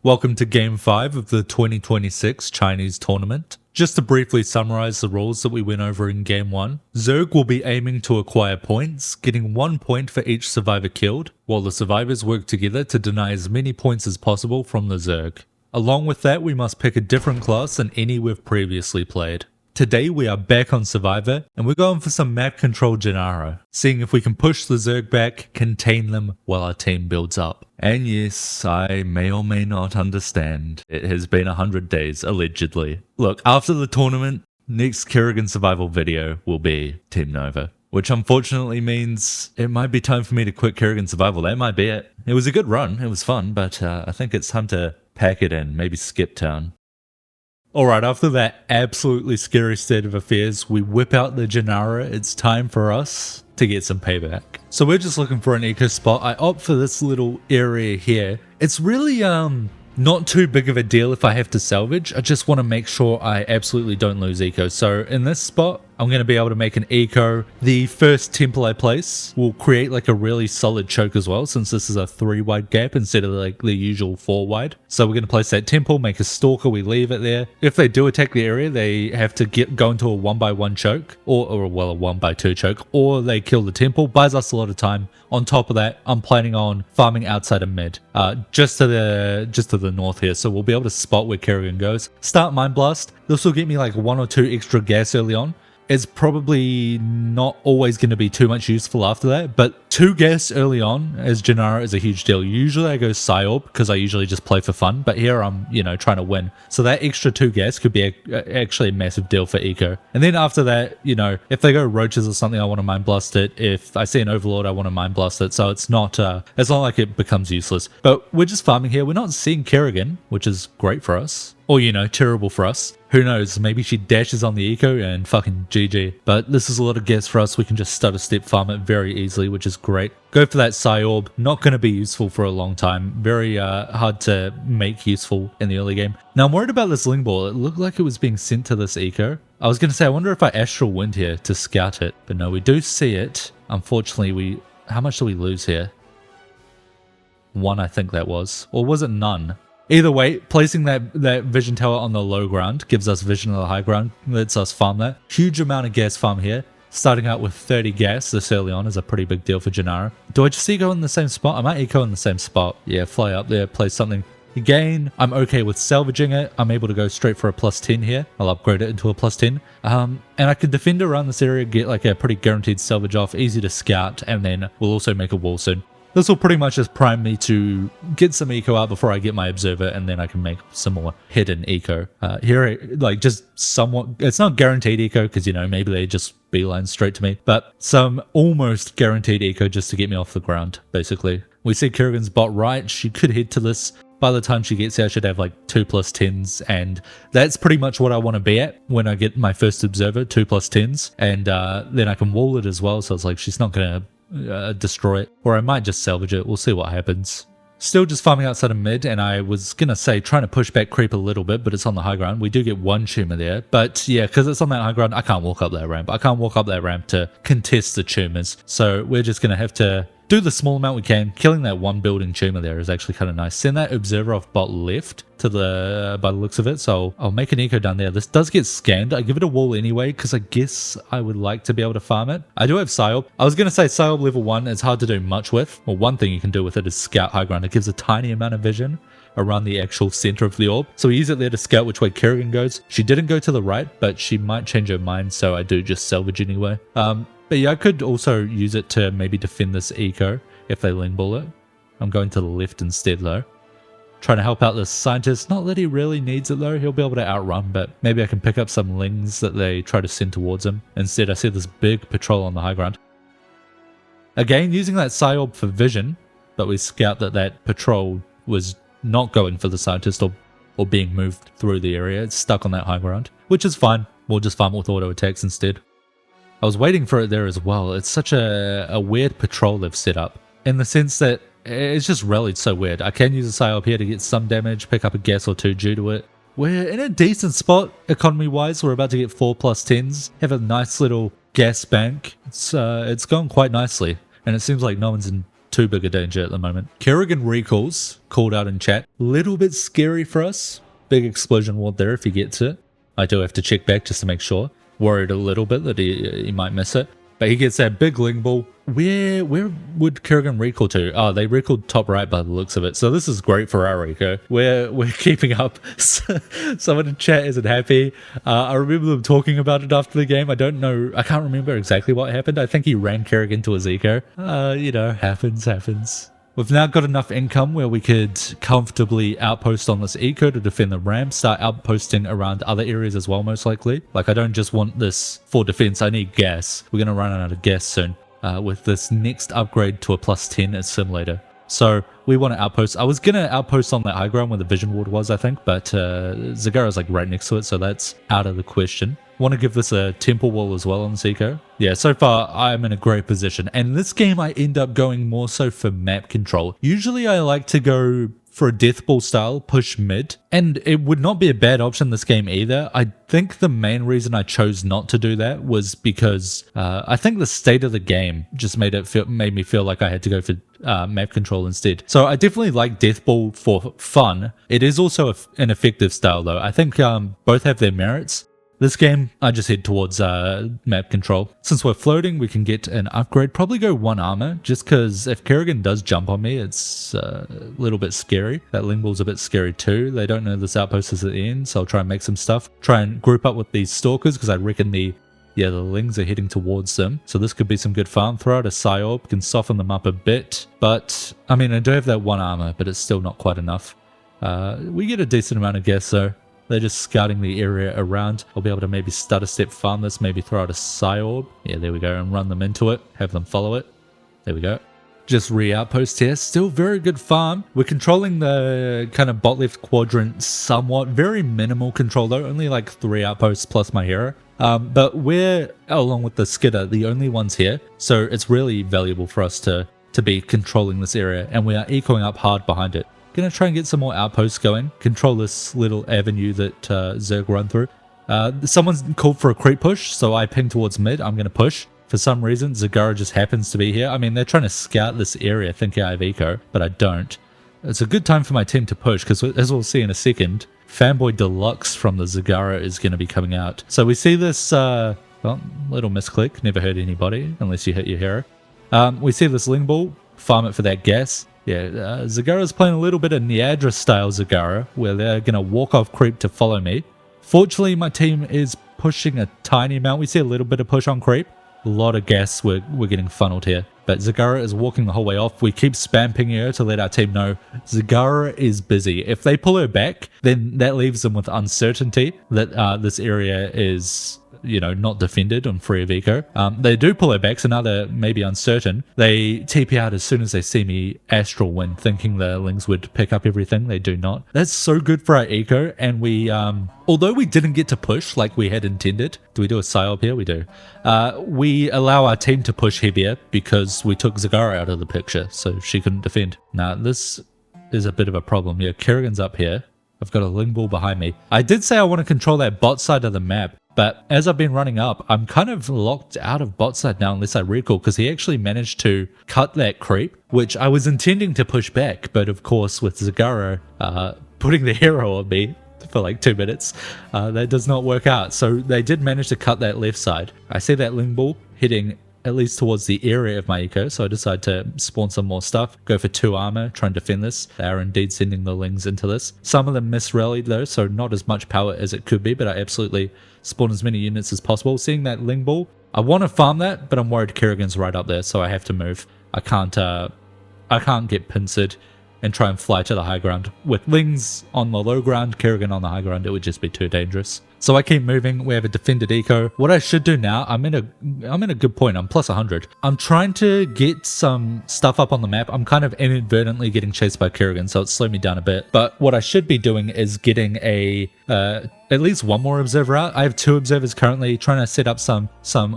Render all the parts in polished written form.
Welcome to Game 5 of the 2026 Chinese tournament. Just to briefly summarize the rules that we went over in Game 1, Zerg will be aiming to acquire points, getting 1 point for each survivor killed, while the survivors work together to deny as many points as possible from the Zerg. Along with that, we must pick a different class than any we've previously played. Today we are back on Survivor, and we're going for some map control Jinara, seeing if we can push the Zerg back, contain them while our team builds up. And yes, I may or may not understand. It has been 100 days, allegedly. Look, after the tournament, next Kerrigan Survival video will be Team Nova, which unfortunately means it might be time for me to quit Kerrigan Survival. That might be it. It was a good run, it was fun, but I think it's time to pack it in, maybe skip town. Alright, after that absolutely scary state of affairs, we whip out the Jinara. It's time for us to get some payback. So we're just looking for an eco spot. I opt for this little area here. It's really not too big of a deal if I have to salvage. I just want to make sure I absolutely don't lose eco. So in this spot, I'm going to be able to make an eco. The first temple I place will create like a really solid choke as well, since this is a 3 wide gap instead of like the usual 4 wide. So we're going to place that temple, make a stalker, we leave it there. If they do attack the area, they have to go into a 1x1 choke, or a 1x2 choke, or they kill the temple. Buys us a lot of time. On top of that, I'm planning on farming outside of mid, just to the north here, so we'll be able to spot where Kerrigan goes. Start Mind Blast. This will get me like 1 or 2 extra gas early on. It's probably not always going to be too much useful after that, but 2 gas early on as Jinara is a huge deal. Usually I go Psyorb because I usually just play for fun, but here I'm, trying to win. So that extra 2 gas could be actually a massive deal for eco. And then after that, if they go roaches or something, I want to Mind Blast it. If I see an Overlord, I want to Mind Blast it. So it's not like it becomes useless. But we're just farming here. We're not seeing Kerrigan, which is great for us. Or, terrible for us. Who knows, maybe she dashes on the eco and fucking GG. But this is a lot of gas for us. We can just stutter step farm it very easily, which is great. Go for that Psyorb. Not going to be useful for a long time. Very hard to make useful in the early game. Now I'm worried about this Ling Ball. It looked like it was being sent to this eco. I was going to say, I wonder if I Astral Wind here to scout it. But no, we do see it. Unfortunately, how much do we lose here? 1, I think that was. Or was it none? Either way, placing that vision tower on the low ground gives us vision on the high ground, lets us farm that. Huge amount of gas farm here. Starting out with 30 gas this early on is a pretty big deal for Jinara. Do I just eco in the same spot? I might eco in the same spot. Yeah, fly up there, place something. Again, I'm okay with salvaging it. I'm able to go straight for a +10 here. I'll upgrade it into a +10. And I could defend around this area, get like a pretty guaranteed salvage off, easy to scout, and then we'll also make a wall soon. This will pretty much just prime me to get some eco out before I get my observer, and then I can make some more hidden eco. Here, like just somewhat, it's not guaranteed eco because, maybe they just beeline straight to me, but some almost guaranteed eco just to get me off the ground, basically. We see Kerrigan's bot right. She could head to this. By the time she gets here, I should have like 2 +10s, and that's pretty much what I want to be at when I get my first observer, 2 +10s, and then I can wall it as well, so it's like she's not going to destroy it, or I might just salvage it. We'll see what happens. Still just farming outside of mid, and I was gonna say trying to push back creep a little bit, but it's on the high ground. We do get 1 tumor there, but yeah, because it's on that high ground, I can't walk up that ramp. I can't walk up that ramp to contest the tumors, so we're just gonna have to do the small amount we can. Killing that 1 building tumor there is actually kind of nice. Send that observer off bot left to by the looks of it, so I'll make an eco down there. This does get scanned. I give it a wall anyway because I guess I would like to be able to farm it. I do have Psyorb. I was going to say Psyorb level 1 is hard to do much with. Well, one thing you can do with it is scout high ground. It gives a tiny amount of vision around the actual center of the orb, so we use it there to scout which way Kerrigan goes. She didn't go to the right, but she might change her mind, so I do just salvage anyway. But yeah, I could also use it to maybe defend this eco if they Ling Ball it. I'm going to the left instead though. Trying to help out this scientist. Not that he really needs it though. He'll be able to outrun, but maybe I can pick up some lings that they try to send towards him. Instead, I see this big patrol on the high ground. Again, using that Psyorb for vision, but we scout that patrol was not going for the scientist or being moved through the area. It's stuck on that high ground, which is fine. We'll just farm it with auto attacks instead. I was waiting for it there as well. It's such a weird patrol they've set up, in the sense that it's just rallied so weird. I can use a Psyorb here to get some damage, pick up a gas or 2 due to it. We're in a decent spot economy-wise. We're about to get 4 +10s, have a nice little gas bank. It's going quite nicely, and it seems like no one's in too big a danger at the moment. Kerrigan recalls, called out in chat. Little bit scary for us. Big explosion ward there if he gets it. I do have to check back just to make sure. Worried a little bit that he might miss it. But he gets that big Ling Ball. Where would Kerrigan recall to? Oh, they recalled top right by the looks of it. So this is great for our eco. We're keeping up. Someone in chat isn't happy. I remember them talking about it after the game. I don't know. I can't remember exactly what happened. I think he ran Kerrigan to his eco. You know, happens. We've now got enough income where we could comfortably outpost on this eco to defend the ramp, start outposting around other areas as well, most likely. Like, I don't just want this for defense, I need gas. We're going to run out of gas soon with this next upgrade to a +10 assimilator. So we want to outpost. I was going to outpost on that high ground where the vision ward was, I think, but Zagara's like right next to it, so that's out of the question. Want to give this a temple wall as well on this eco. Yeah, so far I'm in a great position. And this game I end up going more so for map control. Usually I like to go for a death ball style, push mid. And it would not be a bad option this game either. I think the main reason I chose not to do that was because I think the state of the game just made me feel like I had to go for map control instead. So I definitely like death ball for fun. It is also an effective style though. I think both have their merits. This game, I just head towards map control. Since we're floating, we can get an upgrade. Probably go 1 armor, just because if Kerrigan does jump on me, it's a little bit scary. That Ling Ball's a bit scary too. They don't know this outpost is at the end, so I'll try and make some stuff. Try and group up with these stalkers, because I reckon the Lings are heading towards them. So this could be some good farm. Throw out a Psyorb, can soften them up a bit. But, I mean, I do have that 1 armor, but it's still not quite enough. We get a decent amount of gas though. They're just scouting the area around. I'll be able to maybe stutter step farm this, maybe throw out a Psyorb. Yeah, there we go, and run them into it. Have them follow it. There we go. Just re-outpost here. Still very good farm. We're controlling the kind of bot left quadrant somewhat. Very minimal control though. Only like 3 outposts plus my hero. But we're, along with the Skidder, the only ones here. So it's really valuable for us to be controlling this area. And we are ecoing up hard behind it. Gonna try and get some more outposts going. Control this little avenue that Zerg run through. Someone's called for a creep push, so I ping towards mid. I'm gonna push. For some reason, Zagara just happens to be here. I mean, they're trying to scout this area, thinking I have eco, but I don't. It's a good time for my team to push, because as we'll see in a second, Fanboy Deluxe from the Zagara is going to be coming out. So we see this, well, little misclick, never hurt anybody, unless you hit your hero. We see this Ling Ball, farm it for that gas. Yeah, Zagara's playing a little bit of Niadra style Zagara, where they're going to walk off creep to follow me. Fortunately, my team is pushing a tiny amount. We see a little bit of push on creep. A lot of gas we're getting funneled here. But Zagara is walking the whole way off. We keep spam pinging her to let our team know Zagara is busy. If they pull her back, then that leaves them with uncertainty that this area is, you know, not defended and free of eco. They do pull her back, so now they're maybe uncertain. They TP out as soon as they see me astral win, thinking the Lings would pick up everything. They do not. That's so good for our eco, and we, although we didn't get to push like we had intended, do we do a psyop here? We do. We allow our team to push heavier because we took Zagara out of the picture, so she couldn't defend. Now, this is a bit of a problem. Yeah, Kerrigan's up here. I've got a Ling Ball behind me. I did say I want to control that bot side of the map, but as I've been running up, I'm kind of locked out of bot side now unless I recall, because he actually managed to cut that creep, which I was intending to push back, but of course with Zagara putting the hero on me for like 2 minutes, that does not work out. So they did manage to cut that left side. I see that Ling Ball hitting at least towards the area of my eco, so I decide to spawn some more stuff, go for 2 armor, try and defend this. They are indeed sending the Lings into this. Some of them misrallied though, so not as much power as it could be, but I absolutely spawn as many units as possible. Seeing that Ling Ball, I want to farm that, but I'm worried Kerrigan's right up there, so I have to move. I can't get pincered and try and fly to the high ground. With Lings on the low ground, Kerrigan on the high ground, it would just be too dangerous. So I keep moving. We have a defended eco. What I should do now, I'm in a good point. I'm plus 100. I'm trying to get some stuff up on the map. I'm kind of inadvertently getting chased by Kerrigan, so it's slowed me down a bit. But what I should be doing is getting a at least 1 more observer out. I have 2 observers currently, trying to set up some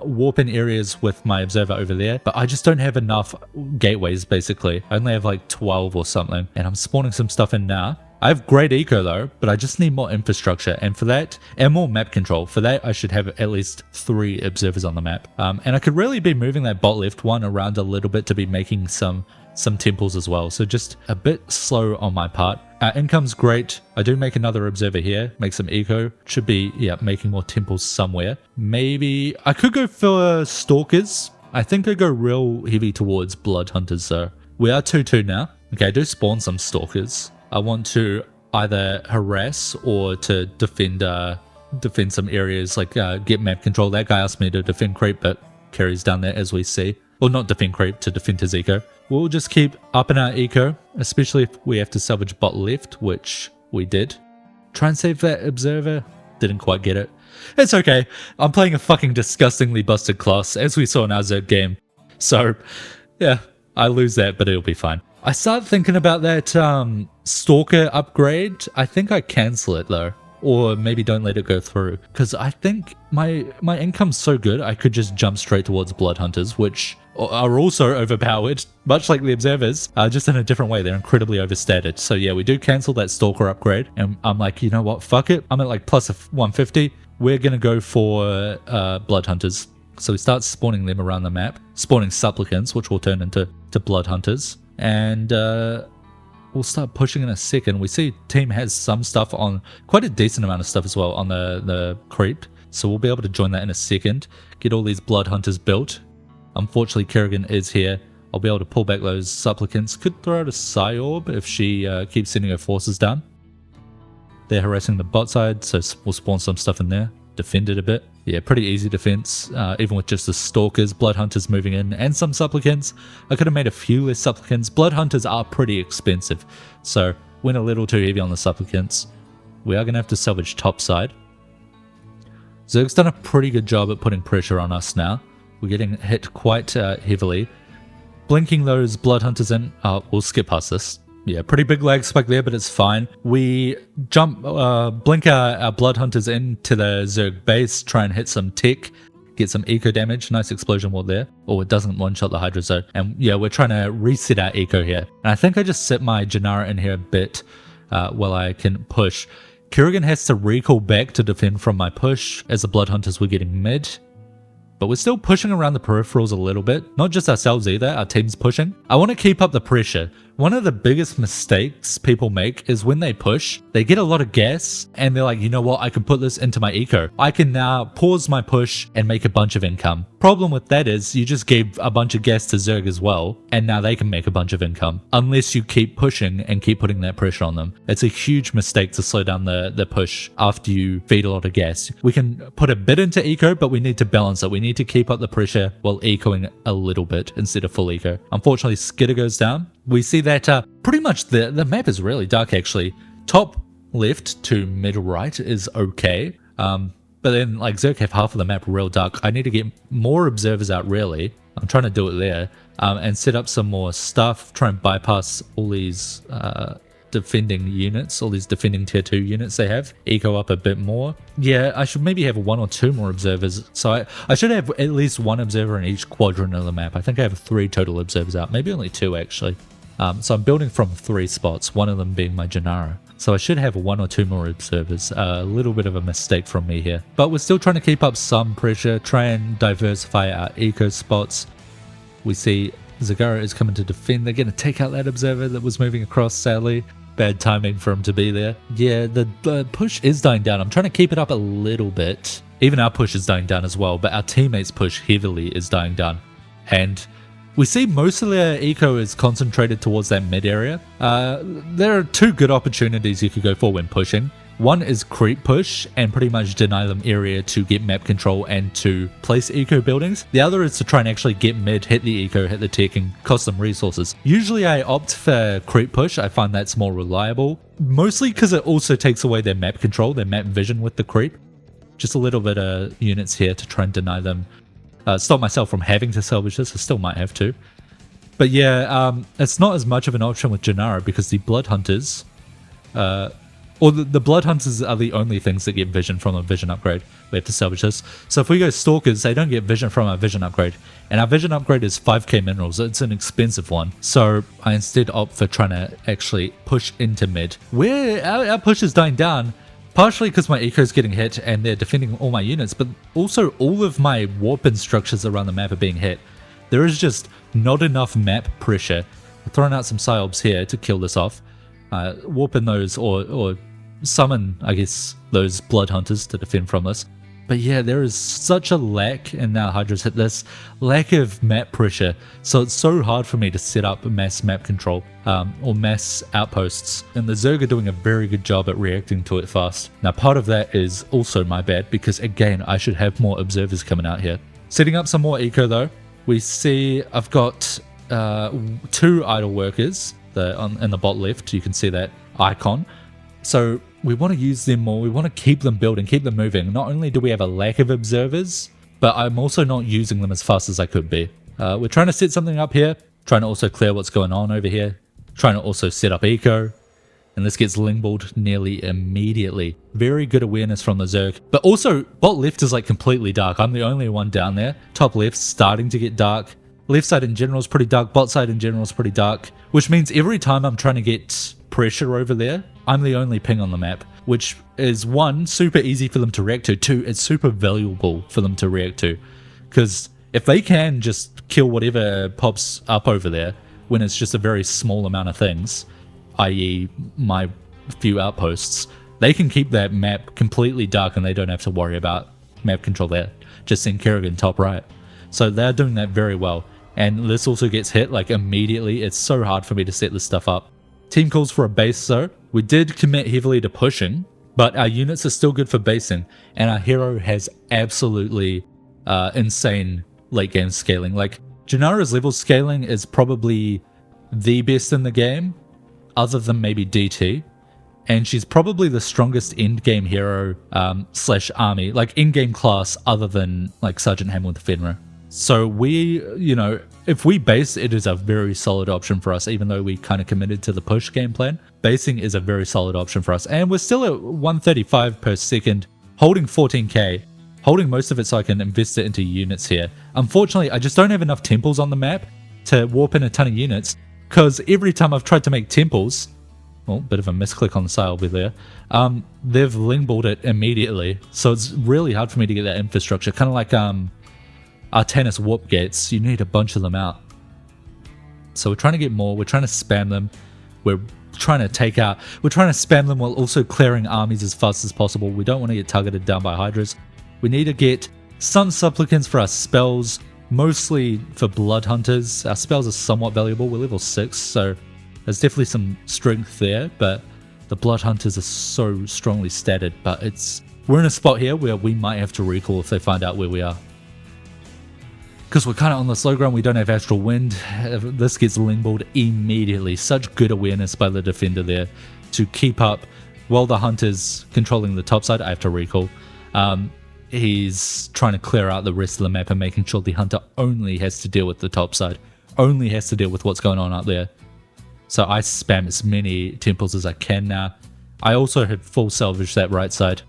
warp-in areas with my observer over there, but I just don't have enough gateways, basically. I only have like 12 or something, and I'm spawning some stuff in now. I have great eco though, but I just need more infrastructure, and for that, and more map control. For that, I should have at least 3 observers on the map. And I could really be moving that bot left one around a little bit to be making some some temples as well. So just a bit slow on my part. Our income's great. I do make another observer here, make some eco. Should be, yeah, making more temples somewhere. Maybe I could go for stalkers. I think I go real heavy towards blood hunters though. We are 2-2 now. Okay, I do spawn some stalkers. I want to either harass or to defend some areas, like get map control. That guy asked me to defend creep, but Kerry's done that as we see. Well, not defend creep, to defend his eco. We'll just keep upping our eco, especially if we have to salvage bot left, which we did. Try and save that observer. Didn't quite get it. It's okay. I'm playing a fucking disgustingly busted class, as we saw in our Zerg game. So, yeah, I lose that, but it'll be fine. I started thinking about that stalker upgrade. I think I cancel it though. Or maybe don't let it go through. Because I think my income's so good, I could just jump straight towards blood hunters, which are also overpowered, much like the observers, just in a different way. They're incredibly overstated. So yeah, we do cancel that stalker upgrade. And I'm like, you know what, fuck it. I'm at like plus 150. We're going to go for blood hunters. So we start spawning them around the map. Spawning supplicants, which will turn into blood hunters. And we'll start pushing in a second. We see team has some stuff on, quite a decent amount of stuff as well on the creep. So we'll be able to join that in a second. Get all these blood hunters built. Unfortunately, Kerrigan is here. I'll be able to pull back those supplicants. Could throw out a Psy Orb if she keeps sending her forces down. They're harassing the bot side, so we'll spawn some stuff in there. Defend it a bit. Yeah, pretty easy defense, even with just the stalkers, blood hunters moving in, and some supplicants. I could have made a few less supplicants. Blood hunters are pretty expensive, so went a little too heavy on the supplicants. We are going to have to salvage top side. Zerg's done a pretty good job at putting pressure on us now. We're getting hit quite heavily. Blinking those blood hunters in. We'll skip past this. Yeah, pretty big lag spike there, but it's fine. We blink our blood hunters into the Zerg base, try and hit some tech, get some eco damage. Nice explosion wall there. Oh, it doesn't one-shot the Hydra Zone. And yeah, we're trying to reset our eco here. And I think I just set my Jinara in here a bit while I can push. Kerrigan has to recall back to defend from my push as the blood hunters were getting mid. But we're still pushing around the peripherals a little bit. Not just ourselves either, our team's pushing. I want to keep up the pressure. One of the biggest mistakes people make is when they push, they get a lot of gas and they're like, you know what, I can put this into my eco. I can now pause my push and make a bunch of income. Problem with that is you just gave a bunch of gas to Zerg as well, and now they can make a bunch of income. Unless you keep pushing and keep putting that pressure on them. It's a huge mistake to slow down the push after you feed a lot of gas. We can put a bit into eco, but we need to balance it. We need to keep up the pressure while ecoing a little bit instead of full eco. Unfortunately, Skitter goes down. We see that pretty much the map is really dark actually. Top left to middle right is okay. But then like Zerg have half of the map real dark. I need to get more observers out really. I'm trying to do it there. And set up some more stuff. Try and bypass all these defending units, all these defending tier 2 units they have. Eco up a bit more. Yeah, I should maybe have 1 or 2 more observers. So I should have at least 1 observer in each quadrant of the map. I think I have 3 total observers out. Maybe only 2 actually. So I'm building from 3 spots, one of them being my Jinara. So I should have 1 or 2 more observers. A little bit of a mistake from me here. But we're still trying to keep up some pressure, try and diversify our eco spots. We see Zagara is coming to defend. They're going to take out that observer that was moving across, sadly. Bad timing for him to be there. Yeah, the push is dying down. I'm trying to keep it up a little bit. Even our push is dying down as well, but our teammates' push heavily is dying down. And we see most of their eco is concentrated towards that mid area. There are 2 good opportunities you could go for when pushing. One is creep push and pretty much deny them area to get map control and to place eco buildings. The other is to try and actually get mid, hit the eco, hit the tech and cost them resources. Usually I opt for creep push. I find that's more reliable. Mostly because it also takes away their map control, their map vision with the creep. Just a little bit of units here to try and deny them. Stop myself from having to salvage this. I still might have to. But yeah, it's not as much of an option with Jinara because the blood hunters... Or the blood hunters are the only things that get vision from a vision upgrade. We have to salvage this. So if we go stalkers, they don't get vision from our vision upgrade. And our vision upgrade is 5k minerals. It's an expensive one. So I instead opt for trying to actually push into mid. Where our push is dying down, partially because my eco is getting hit and they're defending all my units, but also all of my warp and structures around the map are being hit. There is just not enough map pressure throwing out some psyops here to kill this off, warping those or summon, I guess, those blood hunters to defend from this. But yeah, there is such a lack, and now Hydra's hit this, lack of map pressure. So it's so hard for me to set up mass map control or mass outposts. And the Zerg are doing a very good job at reacting to it fast. Now part of that is also my bad, because again, I should have more observers coming out here. Setting up some more eco though. We see I've got 2 idle workers in the bot left. You can see that icon. So we want to use them more. We want to keep them building, keep them moving. Not only do we have a lack of observers, but I'm also not using them as fast as I could be. We're trying to set something up here, trying to also clear what's going on over here, trying to also set up eco, and this gets lingballed nearly immediately. Very good awareness from the Zerg. But also, bot left is like completely dark. I'm the only one down there. Top left starting to get dark. Left side in general is pretty dark. Bot side in general is pretty dark, which means every time I'm trying to get pressure over there, I'm the only ping on the map, which is 1, super easy for them to react to. 2, it's super valuable for them to react to, because if they can just kill whatever pops up over there when it's just a very small amount of things, i.e. my few outposts, they can keep that map completely dark and they don't have to worry about map control there. Just send Kerrigan top right. So they're doing that very well. And this also gets hit like immediately. It's so hard for me to set this stuff up. Team calls for a base though. We did commit heavily to pushing, but our units are still good for basing, and our hero has absolutely insane late game scaling. Like, Jinara's level scaling is probably the best in the game, other than maybe DT, and she's probably the strongest end game hero slash army, like in game class, other than like Sergeant Hamill with Fenrir. So we, you know, if we base, it is a very solid option for us, even though we kind of committed to the push game plan. Basing is a very solid option for us. And we're still at 135 per second, holding 14k, holding most of it so I can invest it into units here. Unfortunately, I just don't have enough temples on the map to warp in a ton of units, because every time I've tried to make temples, well, bit of a misclick on the side over there, they've lingballed it immediately. So it's really hard for me to get that infrastructure, kind of like Artanis warp gates. You need a bunch of them out. So we're trying to get more. We're trying to spam them. We're trying to spam them while also clearing armies as fast as possible. We don't want to get targeted down by Hydras. We need to get some supplicants for our spells, mostly for blood hunters. Our spells are somewhat valuable. We're level 6, so there's definitely some strength there, but the blood hunters are so strongly statted. But we're in a spot here where we might have to recall if they find out where we are. Because we're kind of on the slow ground, we don't have Astral Wind. This gets lingballed immediately. Such good awareness by the defender there to keep up while the hunter's controlling the top side. I have to recall. He's trying to clear out the rest of the map and making sure the hunter only has to deal with the top side. Only has to deal with what's going on out there. So I spam as many temples as I can now. I also have full salvage that right side.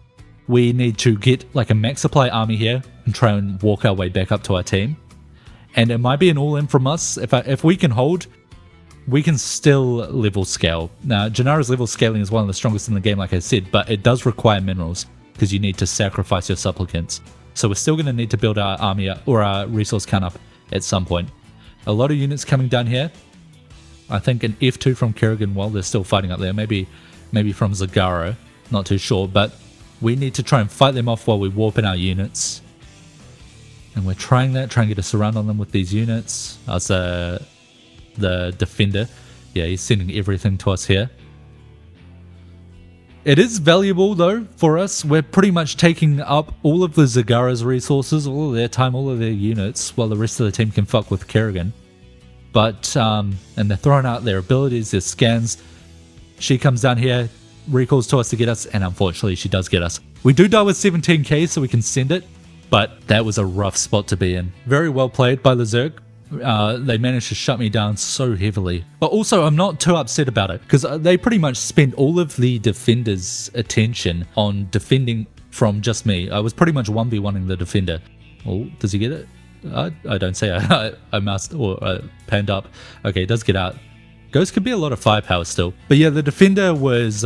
We need to get like a max supply army here and try and walk our way back up to our team. And it might be an all-in from us. If we can hold, we can still level scale. Now, Jinara's level scaling is one of the strongest in the game, like I said, but it does require minerals because you need to sacrifice your supplicants. So we're still going to need to build our army or our resource count up at some point. A lot of units coming down here. I think an F2 from Kerrigan while they're still fighting up there. Maybe from Zagara. Not too sure, but we need to try and fight them off while we warp in our units. And we're trying to get a surround on them with these units. As the defender. Yeah, he's sending everything to us here. It is valuable though for us. We're pretty much taking up all of the Zagara's resources, all of their time, all of their units, while the rest of the team can fuck with Kerrigan. But, and they're throwing out their abilities, their scans. She comes down here, recalls to us to get us, and unfortunately she does get us. We do die with 17k, so we can send it. But that was a rough spot to be in. Very well played by the Zerg. They managed to shut me down so heavily. But also, I'm not too upset about it, because they pretty much spent all of the defender's attention on defending from just me. I was pretty much 1v1ing the defender. Oh, does he get it? I don't say I must, or panned up. Okay, it does get out. Ghost could be a lot of firepower still. But yeah, the defender was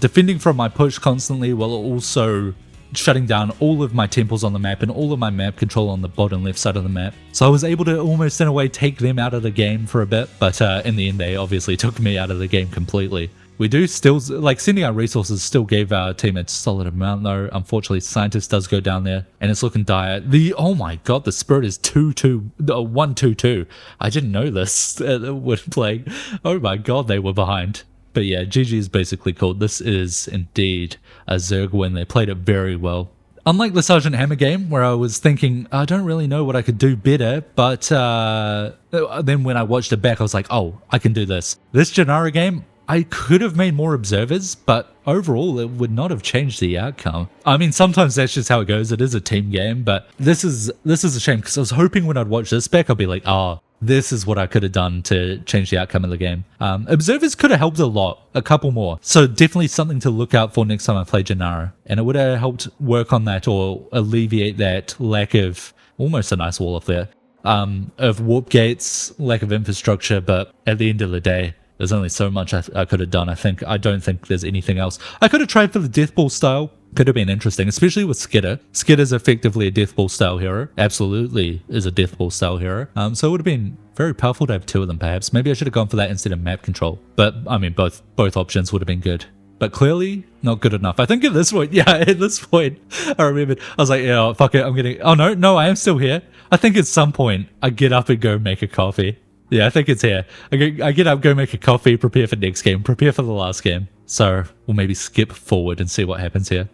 defending from my push constantly while also shutting down all of my temples on the map and all of my map control on the bottom left side of the map. So I was able to almost in a way take them out of the game for a bit, but in the end they obviously took me out of the game completely. We do still, like, sending out resources still gave our team a solid amount though. Unfortunately, Scientist does go down there and it's looking dire. Oh my god, the Spirit is 1-2-2. I didn't know this when playing. Oh my god, they were behind. But yeah, GG is basically called. This is indeed a Zerg win. They played it very well. Unlike the Sergeant Hammer game, where I was thinking, I don't really know what I could do better, but then when I watched it back, I was like, oh, I can do this. This Jinara game, I could have made more observers, but overall it would not have changed the outcome. I mean, sometimes that's just how it goes. It is a team game, but this is a shame because I was hoping when I'd watch this back, I'd be like, oh, this is what I could have done to change the outcome of the game. Observers could have helped a lot, a couple more. So definitely something to look out for next time I play Jinara. And it would have helped work on that or alleviate that lack of, almost a nice wall up there, of warp gates, lack of infrastructure. But at the end of the day, there's only so much I could have done. I don't think there's anything else. I could have tried for the Death Ball style. Could have been interesting, especially with Skitter. Skitter's effectively a Death Ball style hero. Absolutely is a Death Ball style hero. So it would have been very powerful to have two of them perhaps. Maybe I should have gone for that instead of map control. But I mean, both options would have been good. But clearly not good enough. I think at this point, I remembered. I was like, yeah, fuck it, I'm getting... Oh no, I am still here. I think at some point I get up and go make a coffee. Yeah, I think it's here. I get up, go make a coffee, prepare for next game, prepare for the last game. So we'll maybe skip forward and see what happens here.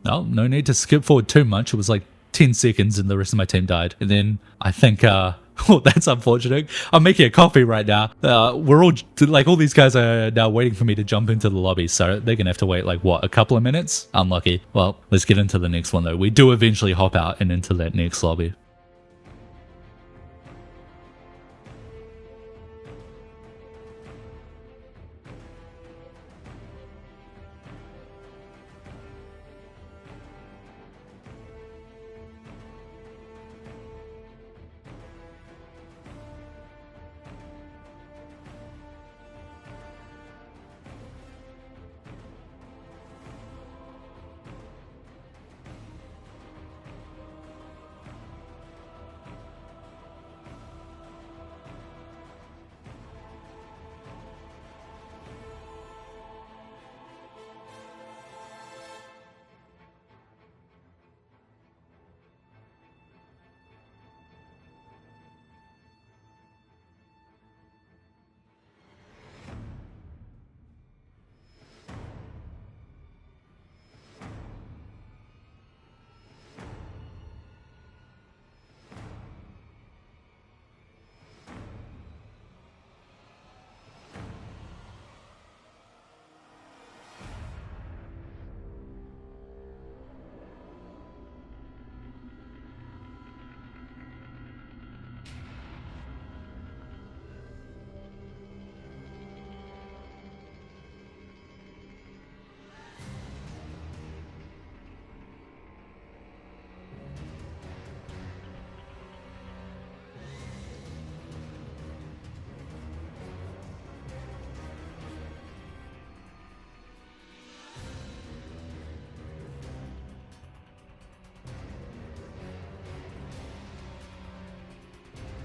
No need to skip forward too much. It was like 10 seconds and the rest of my team died. And then I think, oh, that's unfortunate. I'm making a coffee right now. We're all, like, all these guys are now waiting for me to jump into the lobby. So they're going to have to wait, like, what, a couple of minutes? Unlucky. Well, let's get into the next one, though. We do eventually hop out and into that next lobby.